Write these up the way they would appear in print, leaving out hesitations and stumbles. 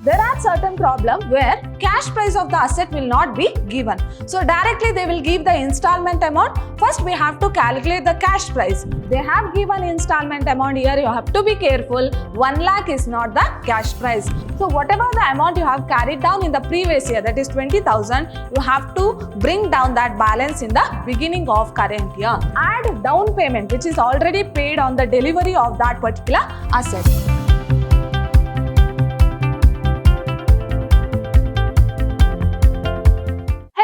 there are certain problems where cash price of the asset will not be given. So directly they will give the installment amount. First we have to calculate the cash price. They have given installment amount here. You have to be careful. 1 lakh is not the cash price. So whatever the amount you have carried down in the previous year, that is 20,000, you have to bring down that balance in the beginning of current year. Add down payment which is already paid on the delivery of that particular asset.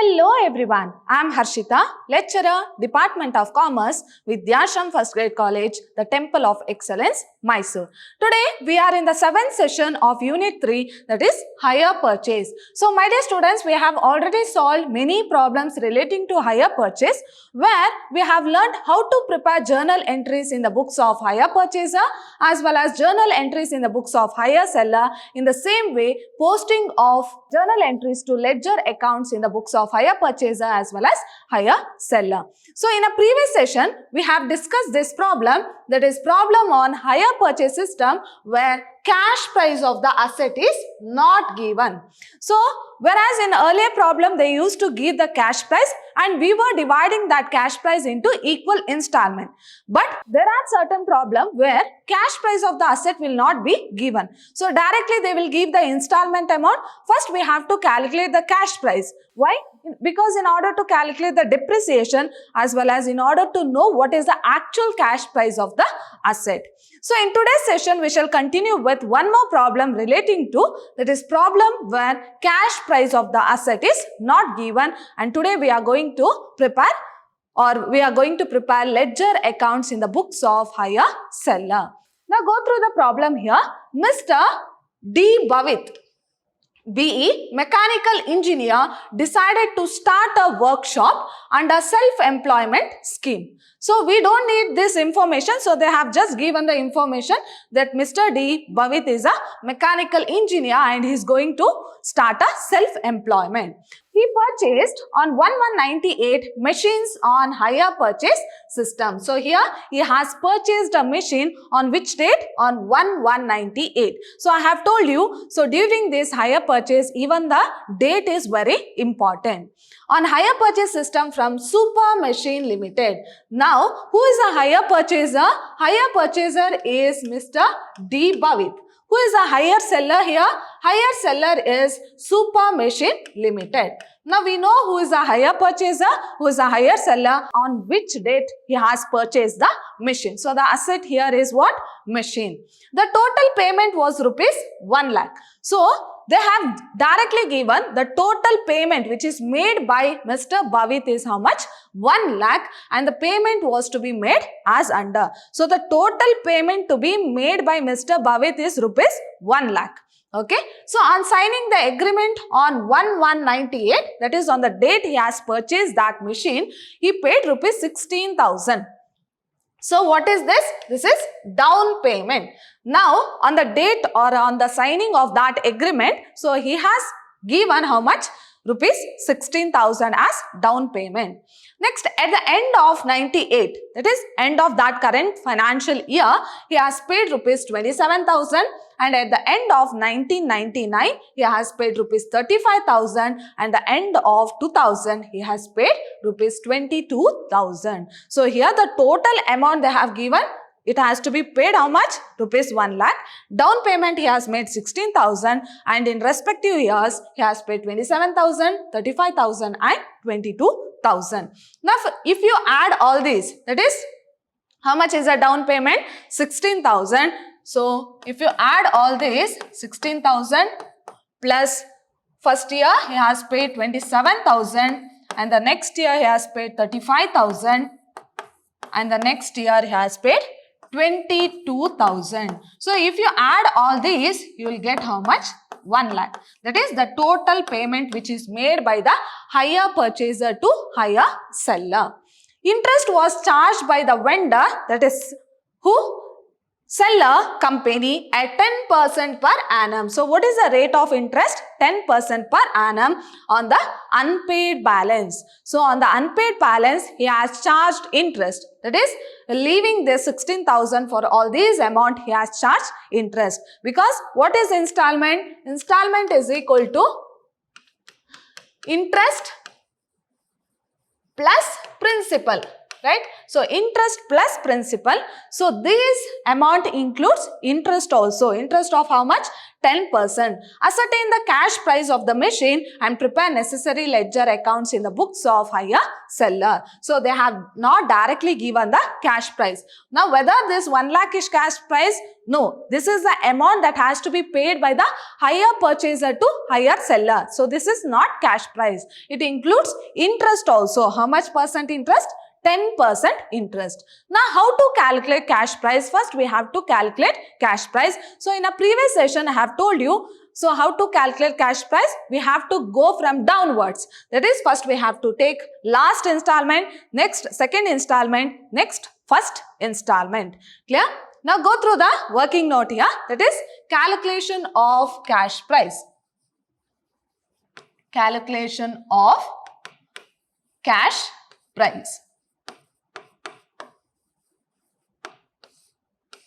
Hello everyone, I am Harshita, lecturer, Department of Commerce, Vidyashram First Grade College, the Temple of Excellence, Mysore. Today we are in the 7th session of Unit 3, that is Hire Purchase. So my dear students, we have already solved many problems relating to hire purchase, where we have learned how to prepare journal entries in the books of hire purchaser as well as journal entries in the books of hire seller. In the same way, posting of journal entries to ledger accounts in the books of hire purchaser as well as hire seller. So in a previous session, we have discussed this problem, that is problem on hire purchase system where cash price of the asset is not given. So whereas in earlier problem they used to give the cash price and we were dividing that cash price into equal installment. But there are certain problems where cash price of the asset will not be given. So directly they will give the installment amount. First we have to calculate the cash price. Why? Because in order to calculate the depreciation as well as in order to know what is the actual cash price of the asset. So in today's session we shall continue with one more problem relating to, that is problem where cash price of the asset is not given, and today we are going to prepare ledger accounts in the books of hire seller. Now go through the problem here. Mr. D. Bhavit, BE, mechanical engineer, decided to start a workshop under self-employment scheme. So we don't need this information. So they have just given the information that Mr. D. Bhavit is a mechanical engineer and he is going to start a self-employment. He purchased on 1198 machines on hire purchase system. So here he has purchased a machine on which date? On 1198. So I have told you, so during this hire purchase, even the date is very important. On hire purchase system from Super Machine Limited. Now, who is a hire purchaser? Hire purchaser is Mr. D. Bhavit. Who is a hire seller here? Hire seller is Super Machine Limited. Now we know who is a hire purchaser, who is a hire seller, on which date he has purchased the machine. So the asset here is what? Machine. The total payment was rupees 1 lakh. So they have directly given the total payment which is made by Mr. Bhavit is how much? 1 lakh, and the payment was to be made as under. So the total payment to be made by Mr. Bhavit is rupees 1 lakh. Okay. So on signing the agreement on 1198, that is on the date he has purchased that machine, he paid rupees 16,000. So what is this? This is down payment. Now on the date or on the signing of that agreement, so he has given how much? Rupees 16,000 as down payment. Next, at the end of 98, that is end of that current financial year, he has paid rupees 27,000, and at the end of 1999, he has paid rupees 35,000, and the end of 2000, he has paid rupees 22,000. So here the total amount they have given, it has to be paid how much? Rupees 1 lakh. Down payment he has made 16,000, and in respective years he has paid 27,000, 35,000 and 22,000. Now if you add all these, that is how much is the down payment? 16,000. So if you add all these, 16,000 plus first year he has paid 27,000, and the next year he has paid 35,000, and the next year he has paid 22,000. So if you add all these, you will get how much? 1 lakh. That is the total payment which is made by the hire purchaser to hire seller. Interest was charged by the vendor, that is who? seller company at 10% per annum. So what is the rate of interest? 10% per annum on the unpaid balance. So on the unpaid balance, he has charged interest. That is, leaving this 16,000 for all these amount, he has charged interest. Because what is installment? Installment is equal to interest plus principal. Right? So interest plus principal. So this amount includes interest also. Interest of how much? 10%. Ascertain the cash price of the machine and prepare necessary ledger accounts in the books of hire seller. So they have not directly given the cash price. Now whether this 1 lakh is cash price? No. This is the amount that has to be paid by the hire purchaser to hire seller. So this is not cash price. It includes interest also. How much percent interest? 10% interest. Now, how to calculate cash price? First, we have to calculate cash price. So, in a previous session, I have told you, so how to calculate cash price? We have to go from downwards. That is, first we have to take last installment, next second installment, next first installment. Clear? Now, go through the working note here. That is, calculation of cash price. Calculation of cash price.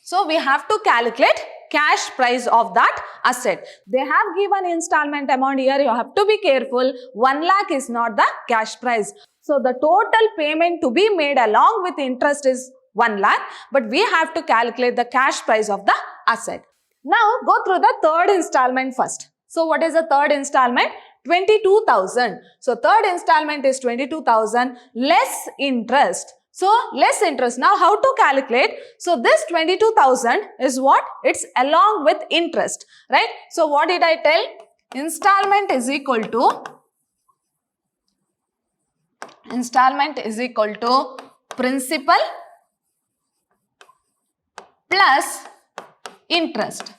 So, we have to calculate cash price of that asset. They have given installment amount here. You have to be careful. 1 lakh is not the cash price. So, the total payment to be made along with interest is 1 lakh. But we have to calculate the cash price of the asset. Now, go through the third installment first. So, what is the third installment? 22,000. So, third installment is 22,000 less interest. So, less interest. Now, how to calculate? So, this 22,000 is what? It's along with interest, right? So, what did I tell? Installment is equal to principal plus interest.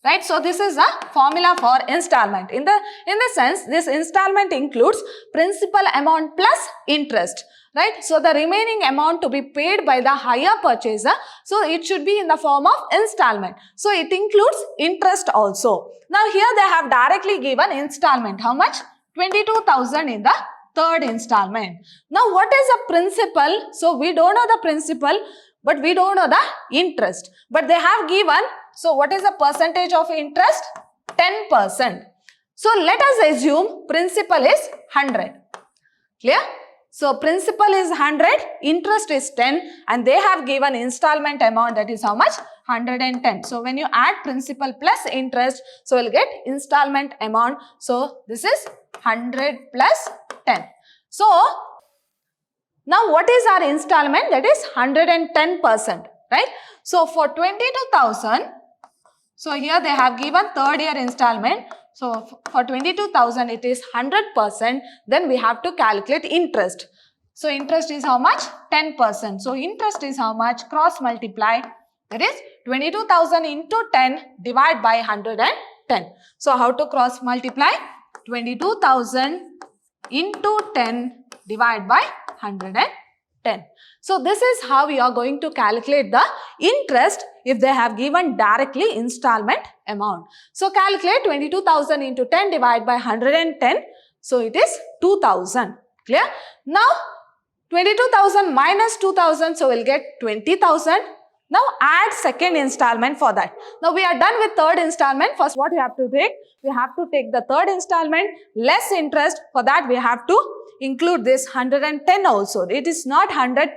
Right? So, this is a formula for installment. In the sense, this installment includes principal amount plus interest. Right? So, the remaining amount to be paid by the hire purchaser, so it should be in the form of installment. So, it includes interest also. Now, here they have directly given installment. How much? 22,000 in the third installment. Now, what is the principal? So, we don't know the principal, but we don't know the interest. But they have given, so what is the percentage of interest? 10%. So, let us assume principal is 100. Clear? So, principal is 100, interest is 10 and they have given installment amount, that is how much? 110. So, when you add principal plus interest, so we'll get installment amount. So, this is 100 plus 10. So, now what is our installment? That is 110%, right? So, for 22,000, so here they have given third year installment. So, for 22,000 it is 100%, then we have to calculate interest. So, interest is how much? 10%. So, interest is how much? Cross multiply, that is 22,000 into 10 divided by 110. So, how to cross multiply? 22,000 into 10 divided by 110. So, this is how we are going to calculate the interest if they have given directly installment amount. So, calculate 22,000 into 10 divided by 110. So, it is 2,000. Clear? Now, 22,000 minus 2,000. So, we'll get 20,000. Now, add second installment for that. Now, we are done with third installment. First, what we have to take? We have to take the third installment less interest. For that, we have to include this 110 also. It is not 100%,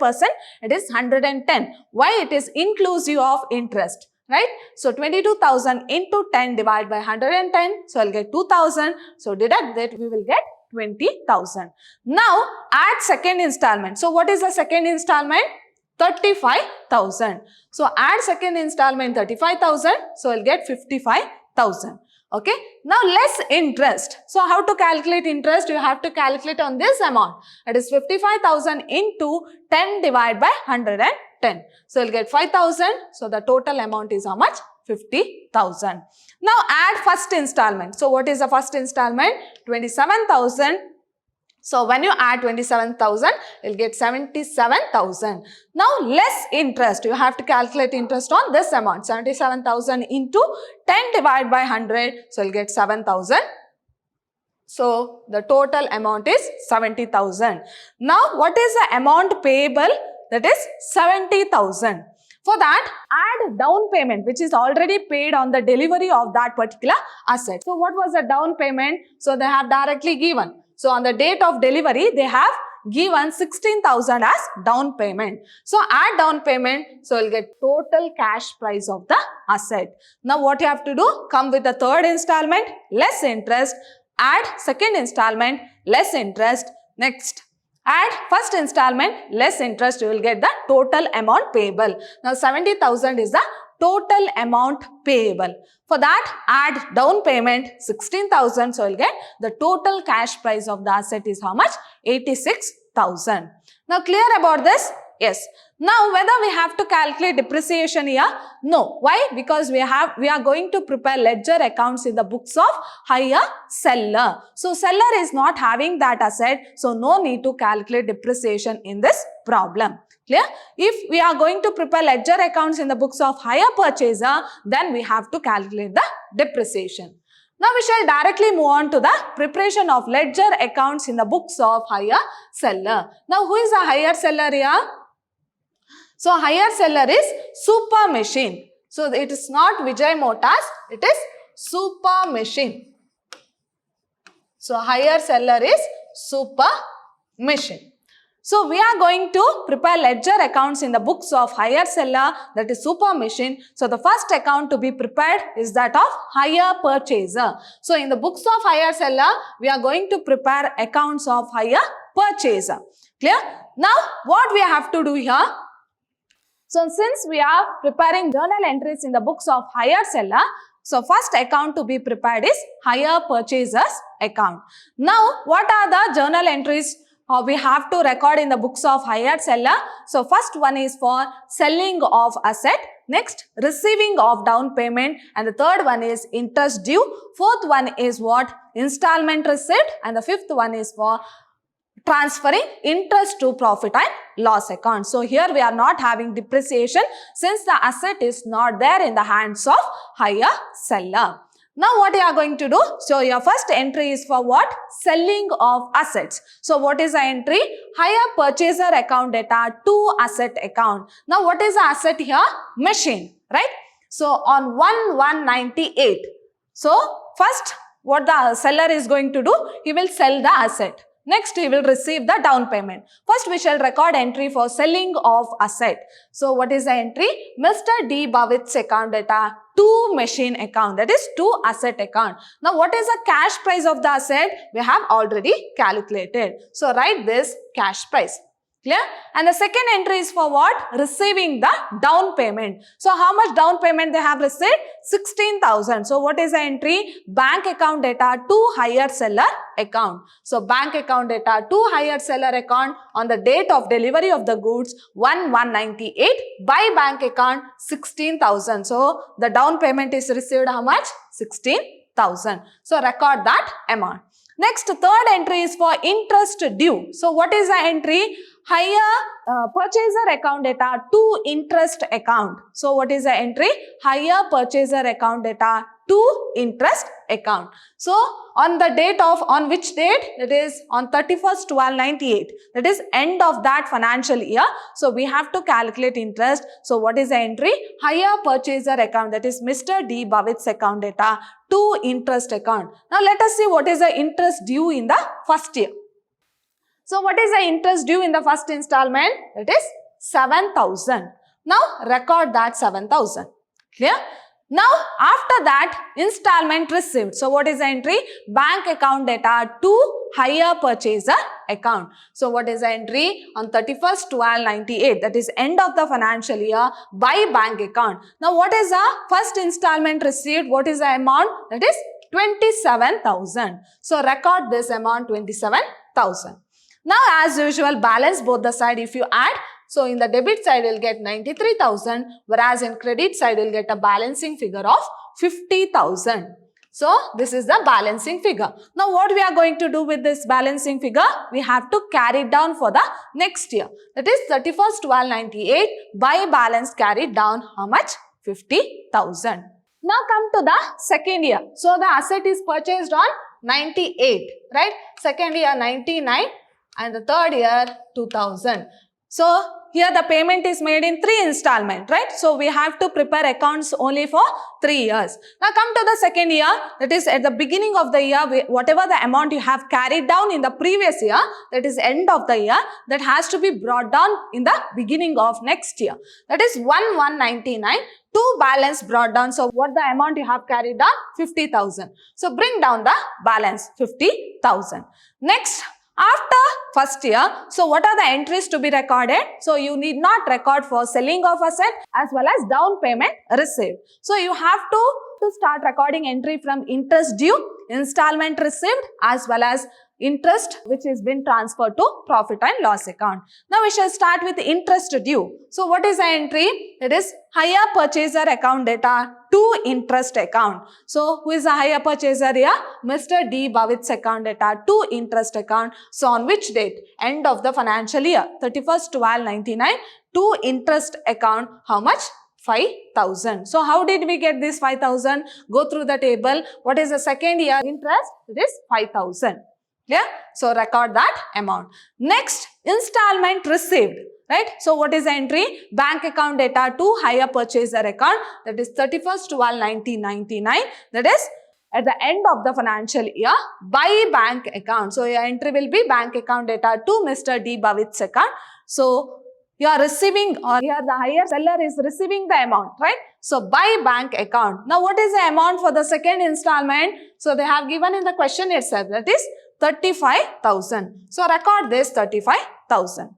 it is 110. Why? It is inclusive of interest, right? So, 22,000 into 10 divided by 110. So, I'll get 2,000. So, deduct that, we will get 20,000. Now, add second installment. So, what is the second installment? 35,000. So, add second installment 35,000. So, I'll get 55,000. Okay. Now, less interest. So, how to calculate interest? You have to calculate on this amount. That is 55,000 into 10 divided by 110. So, you'll get 5,000. So, the total amount is how much? 50,000. Now, add first installment. So, what is the first installment? 27,000 So when you add 27,000, you'll get 77,000. Now less interest. You have to calculate interest on this amount. 77,000 into 10 divided by 100. So you'll get 7,000. So the total amount is 70,000. Now what is the amount payable? That is 70,000. For that, add down payment which is already paid on the delivery of that particular asset. So what was the down payment? So they have directly given. So on the date of delivery, they have given 16,000 as down payment. So add down payment, so you'll get total cash price of the asset. Now what you have to do? Come with the third installment, less interest. Add second installment, less interest. Next, add first installment, less interest. You will get the total amount payable. Now 70,000 is the total amount payable. For that, add down payment 16,000. So you'll get the total cash price of the asset is how much? 86,000. Now clear about this? Yes. Now whether we have to calculate depreciation here? No. Why? Because we are going to prepare ledger accounts in the books of hire seller. So seller is not having that asset. So no need to calculate depreciation in this problem. Clear? If we are going to prepare ledger accounts in the books of hire purchaser, then we have to calculate the depreciation. Now we shall directly move on to the preparation of ledger accounts in the books of hire seller. Now who is a hire seller here? So hire seller is Super Machine. So it is not Vijay Motors, it is Super Machine. So hire seller is Super Machine. So we are going to prepare ledger accounts in the books of hire seller, that is Super Machine. So the first account to be prepared is that of hire purchaser. So in the books of hire seller, we are going to prepare accounts of hire purchaser. Clear? Now what we have to do here? So since we are preparing journal entries in the books of hire seller, so first account to be prepared is hire purchaser's account. Now what are the journal entries we have to record in the books of hire seller? So first one is for selling of asset, next receiving of down payment, and the third one is interest due, fourth one is what? Installment receipt, and the fifth one is for transferring interest to profit and loss account. So here we are not having depreciation since the asset is not there in the hands of hire seller. Now what you are going to do? So your first entry is for what? Selling of assets. So what is the entry? Hire purchaser account data to asset account. Now what is the asset here? Machine, right? So on 1/1/98. So first what the seller is going to do? He will sell the asset. Next, he will receive the down payment. First, we shall record entry for selling of asset. So, what is the entry? Mr. D. Bhavit's account data to machine account, that is to asset account. Now, what is the cash price of the asset? We have already calculated. So, write this cash price. Clear? And the second entry is for what? Receiving the down payment. So, how much down payment they have received? 16,000. So, what is the entry? Bank account data to hire seller account. So, bank account data to hire seller account on the date of delivery of the goods 1/1/98 by bank account 16,000. So, the down payment is received how much? 16,000. So, record that amount. Next, third entry is for interest due. So, what is the entry? Hire purchaser account data to interest account. So, what is the entry? Hire purchaser account data to interest account. So, on the date of, on which date? It is on 31st/12/98. That is end of that financial year. So, we have to calculate interest. So, what is the entry? Hire purchaser account, that is Mr. D. Bhavit's account data to interest account. Now, let us see what is the interest due in the first year. So, what is the interest due in the first installment? It is 7,000. Now, record that 7,000. Clear? Now, after that, installment received. So, what is the entry? Bank account data to hire purchaser account. So, what is the entry? On 31st/12/98, that is end of the financial year, by bank account. Now, what is the first installment received? What is the amount? That is 27,000. So, record this amount 27,000. Now, as usual, balance both the side. If you add, so in the debit side, you'll get 93,000, whereas in credit side, you'll get a balancing figure of 50,000. So this is the balancing figure. Now what we are going to do with this balancing figure? We have to carry it down for the next year. That is 31st-12/98 by balance carried down how much? 50,000. Now come to the second year. So the asset is purchased on 98, right? Second year 99 and the third year 2000. So here the payment is made in 3 installments, right? So we have to prepare accounts only for 3 years. Now come to the second year, that is at the beginning of the year, whatever the amount you have carried down in the previous year, that is end of the year, that has to be brought down in the beginning of next year. That is 1,199. 2 balance brought down. So what the amount you have carried down? 50,000. So bring down the balance 50,000. Next, after first year, so what are the entries to be recorded? So you need not record for selling of asset as well as down payment received. So you have to start recording entry from interest due, installment received as well as interest which has been transferred to profit and loss account. Now we shall start with interest due. So what is the entry? It is hire purchaser account data to interest account. So who is the hire purchaser here? Mr. D. Bhavit's account data to interest account. So on which date? End of the financial year, 31st-12/99 to interest account. How much? 5,000. So how did we get this 5,000? Go through the table. What is the second year interest? It is 5,000. Clear? So record that amount. Next, installment received. Right? So what is the entry? Bank account data to hire purchaser account. That is 31st-12/1999. That is at the end of the financial year by bank account. So your entry will be bank account data to Mr. D. Bhavit's account. So you are receiving, or here the hire seller is receiving the amount, right? So by bank account. Now what is the amount for the second installment? So they have given in the question itself, that is 35,000. So record this 35,000.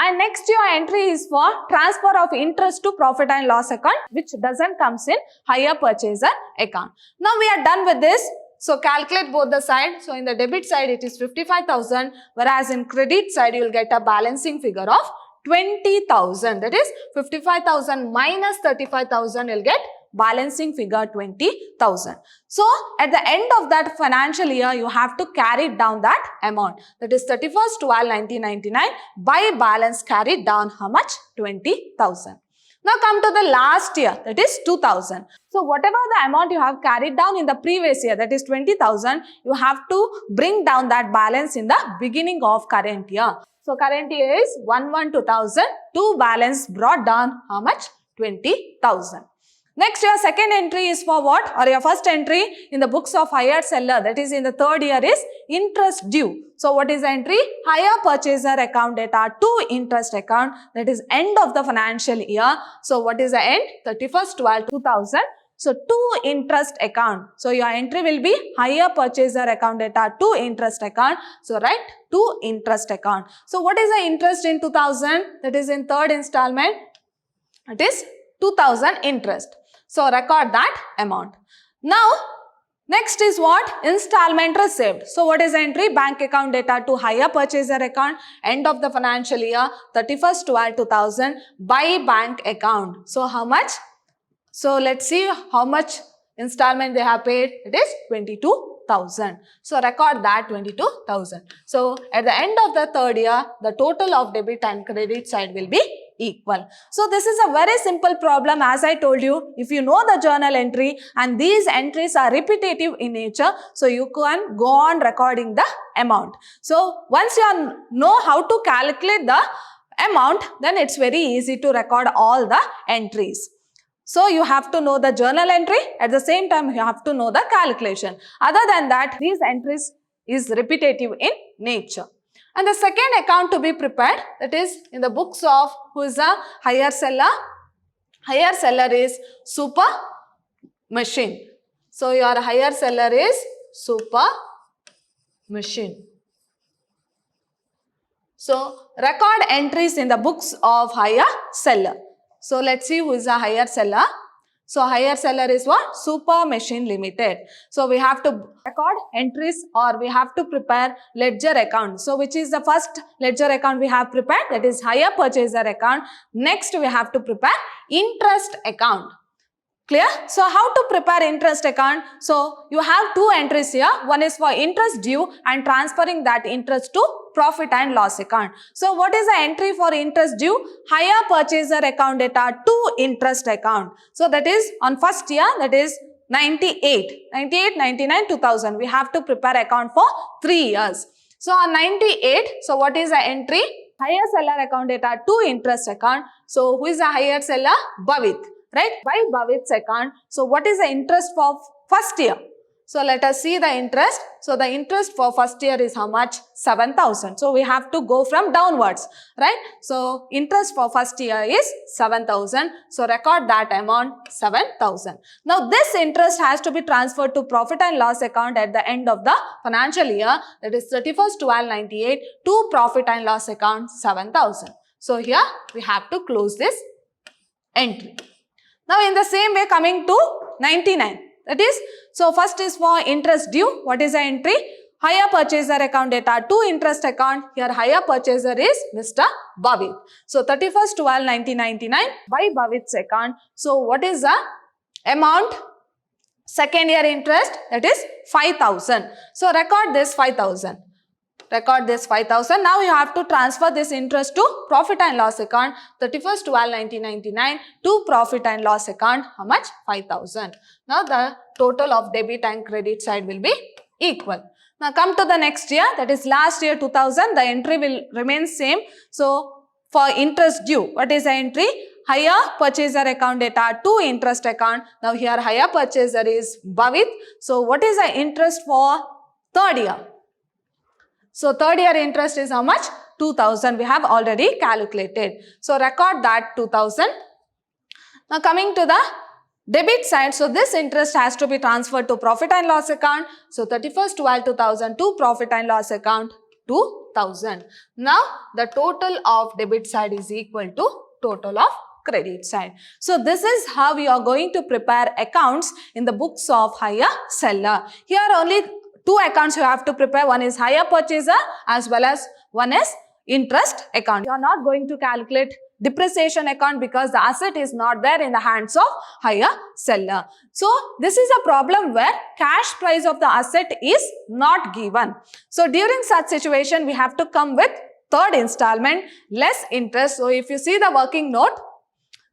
And next your entry is for transfer of interest to profit and loss account, which doesn't comes in hire purchaser account. Now we are done with this. So calculate both the sides. So in the debit side it is 55,000, whereas in credit side you will get a balancing figure of 20,000. That is 55,000 minus 35,000 you will get balancing figure 20,000. So at the end of that financial year you have to carry down that amount. That is 31st-12/1999 by balance carried down how much? 20,000. Now come to the last year, that is 2,000. So whatever the amount you have carried down in the previous year, that is 20,000, you have to bring down that balance in the beginning of current year. So current year is 1,120,000. 2 balance brought down how much? 20,000. Next, your second entry is for what? Or your first entry in the books of hire seller, that is in the third year, is interest due. So what is the entry? Hire purchaser account data to interest account, that is end of the financial year. So what is the end? 31st-12/2000. So to interest account. So your entry will be hire purchaser account data to interest account. So write to interest account. So what is the interest in 2000? That is in third installment. It is 2,000 interest. So record that amount. Now next is what? Installment received. So what is the entry? Bank account data to hire purchaser account, end of the financial year 31st-12/2000 by bank account. So how much? So let's see how much installment they have paid. It is 22,000. So record that 22,000. So at the end of the third year, the total of debit and credit side will be equal. So this is a very simple problem. As I told you, if you know the journal entry and these entries are repetitive in nature, so you can go on recording the amount. So once you know how to calculate the amount, then it's very easy to record all the entries. So you have to know the journal entry, at the same time you have to know the calculation. Other than that, these entries is repetitive in nature. And the second account to be prepared, that is in the books of who is a hire seller. Hire seller is Super Machine. So your hire seller is Super Machine. So record entries in the books of hire seller. So let's see who is a hire seller. So hire seller is what? Super Machine Limited. So we have to record entries, or we have to prepare ledger account. So which is the first ledger account we have prepared? That is hire purchaser account. Next we have to prepare interest account. Clear? So how to prepare interest account? So you have two entries here. One is for interest due and transferring that interest to profit and loss account. So what is the entry for interest due? Hire purchaser account data to interest account. So that is on first year, that is 98, 99, 2000. We have to prepare account for 3 years. So on 98, so what is the entry? Hire seller account data to interest account. So who is the hire seller? Bhavit. Right, by Bhavit's account. So what is the interest for first year? So let us see the interest. So the interest for first year is how much? 7,000. So we have to go from downwards, right? So interest for first year is 7,000. So record that amount 7,000. Now this interest has to be transferred to profit and loss account at the end of the financial year, that is 31st/12/98, to profit and loss account 7,000. So here we have to close this entry. Now in the same way, coming to 99, that is, so first is for interest due. What is the entry? Hire purchaser account data to interest account. Here hire purchaser is Mr. Bhavit. So 31st/12/1999 by Bhavit's account. So what is the amount? Second year interest, that is 5,000. So record this 5,000. Record this 5,000. Now you have to transfer this interest to profit and loss account 31st/12/1999 to profit and loss account. How much? 5,000. Now the total of debit and credit side will be equal. Now come to the next year, that is last year 2000. The entry will remain same. So for interest due, what is the entry? Hire purchaser account data to interest account. Now here hire purchaser is Bhavit. So what is the interest for third year? So third year interest is how much? 2,000. We have already calculated. So record that 2,000. Now coming to the debit side, so this interest has to be transferred to profit and loss account. So 31st/12/2000 to profit and loss account 2,000. Now the total of debit side is equal to total of credit side. So this is how we are going to prepare accounts in the books of hire seller. Here only two accounts you have to prepare. One is hire purchaser as well as one is interest account. You are not going to calculate depreciation account because the asset is not there in the hands of hire seller. So this is a problem where cash price of the asset is not given. So during such situation, we have to come with third installment less interest. So if you see the working note,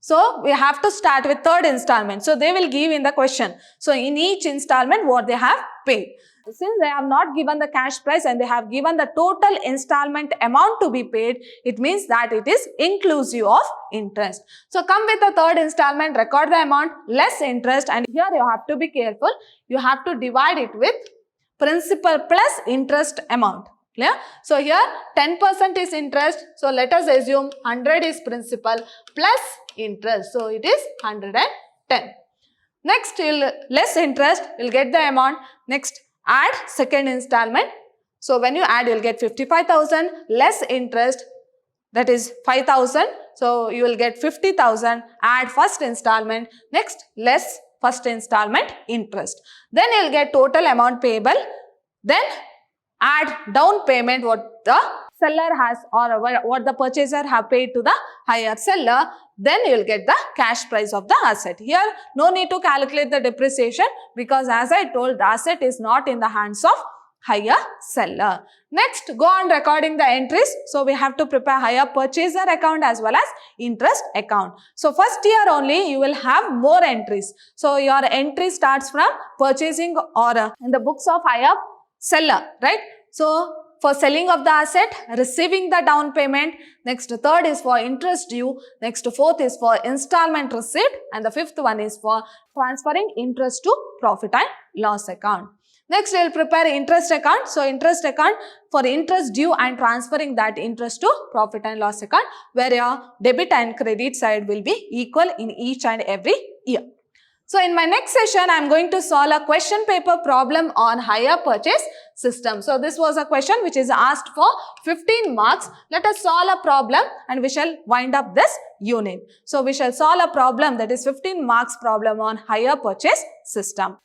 so we have to start with third installment. So they will give in the question. So in each installment what they have paid. Since they have not given the cash price and they have given the total installment amount to be paid, it means that it is inclusive of interest. So come with the third installment, record the amount less interest, and here you have to be careful. You have to divide it with principal plus interest amount. Clear? So here 10% is interest. So let us assume 100 is principal plus interest. So it is 110. Next, less interest, you'll get the amount. Next, add second installment. So when you add, you'll get 55,000 less interest, that is 5,000. So you will get 50,000. Add first installment. Next, less first installment interest. Then you'll get total amount payable. Then add down payment what the seller has or what the purchaser have paid to the hire seller. Then you will get the cash price of the asset. Here no need to calculate the depreciation because as I told, the asset is not in the hands of hire seller. Next, go on recording the entries. So we have to prepare hire purchaser account as well as interest account. So first year only you will have more entries. So your entry starts from purchasing or in the books of hire seller, right? So for selling of the asset, receiving the down payment. Next, third is for interest due. Next, fourth is for installment receipt. And the fifth one is for transferring interest to profit and loss account. Next, we will prepare interest account. So interest account for interest due and transferring that interest to profit and loss account, where your debit and credit side will be equal in each and every year. So in my next session, I am going to solve a question paper problem on hire purchase system. So this was a question which is asked for 15 marks. Let us solve a problem and we shall wind up this unit. So we shall solve a problem that is 15 marks problem on hire purchase system.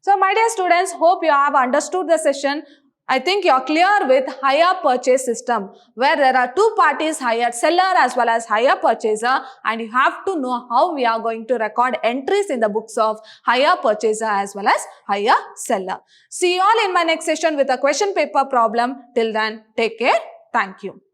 So my dear students, hope you have understood the session. I think you're clear with hire purchase system, where there are two parties, hire seller as well as hire purchaser, and you have to know how we are going to record entries in the books of hire purchaser as well as hire seller. See you all in my next session with a question paper problem. Till then, take care. Thank you.